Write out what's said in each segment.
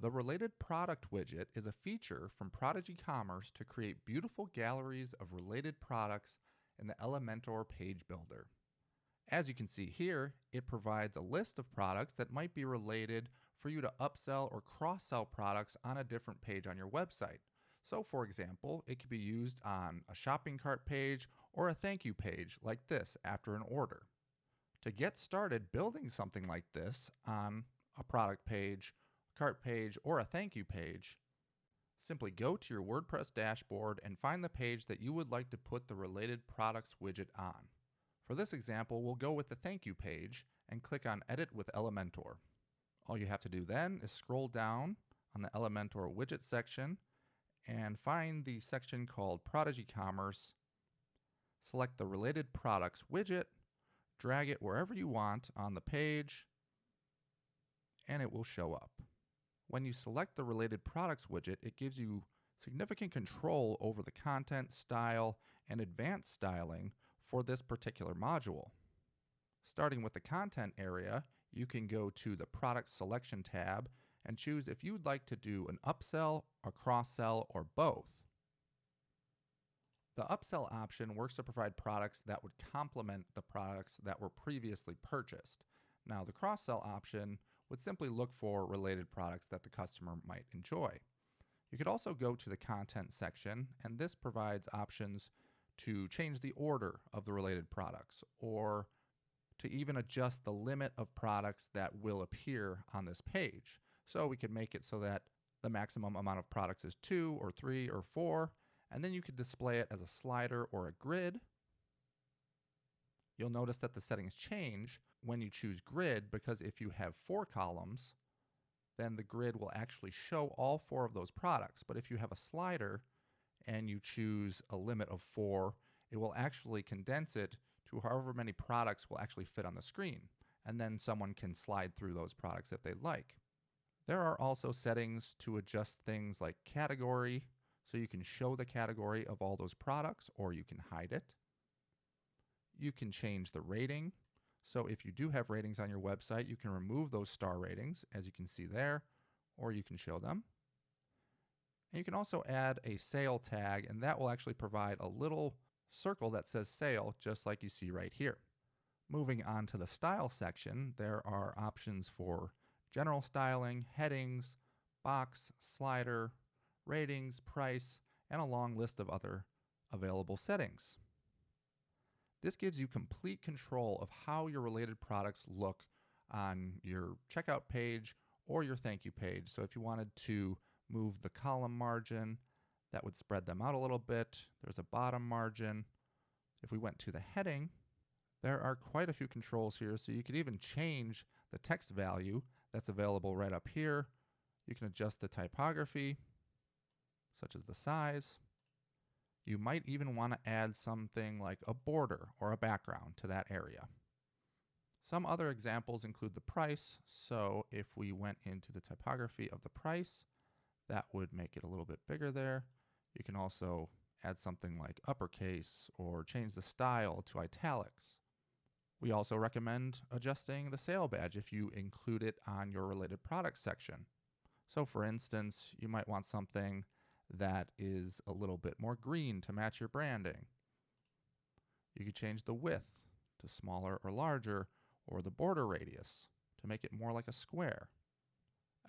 The Related Product widget is a feature from Prodigy Commerce to create beautiful galleries of related products in the Elementor page builder. As you can see here, it provides a list of products that might be related for you to upsell or cross-sell products on a different page on your website. So for example, it could be used on a shopping cart page or a thank you page like this after an order. To get started building something like this on a product page, cart page, or a thank you page, simply go to your WordPress dashboard and find the page that you would like to put the Related Products widget on. For this example, we'll go with the thank you page and click on Edit with Elementor. All you have to do then is scroll down on the Elementor widget section and find the section called Prodigy Commerce. Select the Related Products widget, drag it wherever you want on the page, and it will show up. When you select the Related Products widget, it gives you significant control over the content, style, and advanced styling for this particular module. Starting with the content area, you can go to the Product Selection tab and choose if you'd like to do an upsell, a cross-sell, or both. The upsell option works to provide products that would complement the products that were previously purchased. Now, the cross-sell option would simply look for related products that the customer might enjoy. You could also go to the content section, and this provides options to change the order of the related products or to even adjust the limit of products that will appear on this page. So we could make it so that the maximum amount of products is 2 or 3 or 4, and then you could display it as a slider or a grid. You'll notice that the settings change when you choose grid, because if you have 4 columns, then the grid will actually show all 4 of those products. But if you have a slider and you choose a limit of 4, it will actually condense it to however many products will actually fit on the screen. And then someone can slide through those products if they like. There are also settings to adjust things like category, so you can show the category of all those products or you can hide it. You can change the rating. So if you do have ratings on your website, you can remove those star ratings, as you can see there, or you can show them. And you can also add a sale tag, and that will actually provide a little circle that says sale, just like you see right here. Moving on to the style section, there are options for general styling, headings, box, slider, ratings, price, and a long list of other available settings. This gives you complete control of how your related products look on your checkout page or your thank you page. So if you wanted to move the column margin, that would spread them out a little bit. There's a bottom margin. If we went to the heading, there are quite a few controls here, so you could even change the text value that's available right up here. You can adjust the typography, such as the size. You might even want to add something like a border or a background to that area. Some other examples include the price. So if we went into the typography of the price, that would make it a little bit bigger there. You can also add something like uppercase or change the style to italics. We also recommend adjusting the sale badge if you include it on your related products section. So for instance, you might want something that is a little bit more green to match your branding. You could change the width to smaller or larger, or the border radius to make it more like a square.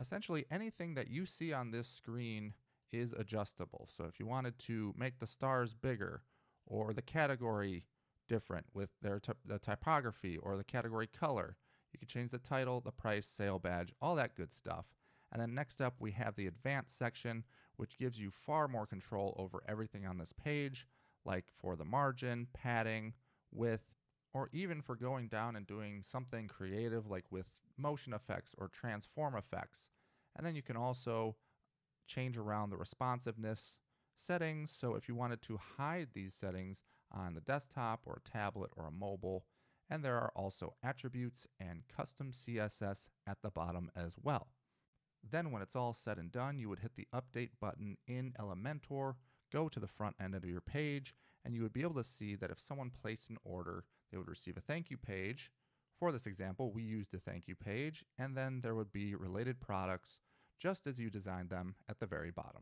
Essentially, anything that you see on this screen is adjustable. So if you wanted to make the stars bigger or the category different with the typography or the category color, you could change the title, the price, sale badge, all that good stuff. And then next up, we have the advanced section, which gives you far more control over everything on this page, like for the margin, padding, width, or even for going down and doing something creative like with motion effects or transform effects. And then you can also change around the responsiveness settings. So if you wanted to hide these settings on the desktop or a tablet or a mobile, and there are also attributes and custom CSS at the bottom as well. Then when it's all said and done, you would hit the update button in Elementor, go to the front end of your page, and you would be able to see that if someone placed an order, they would receive a thank you page. For this example, we used a thank you page, and then there would be related products just as you designed them at the very bottom.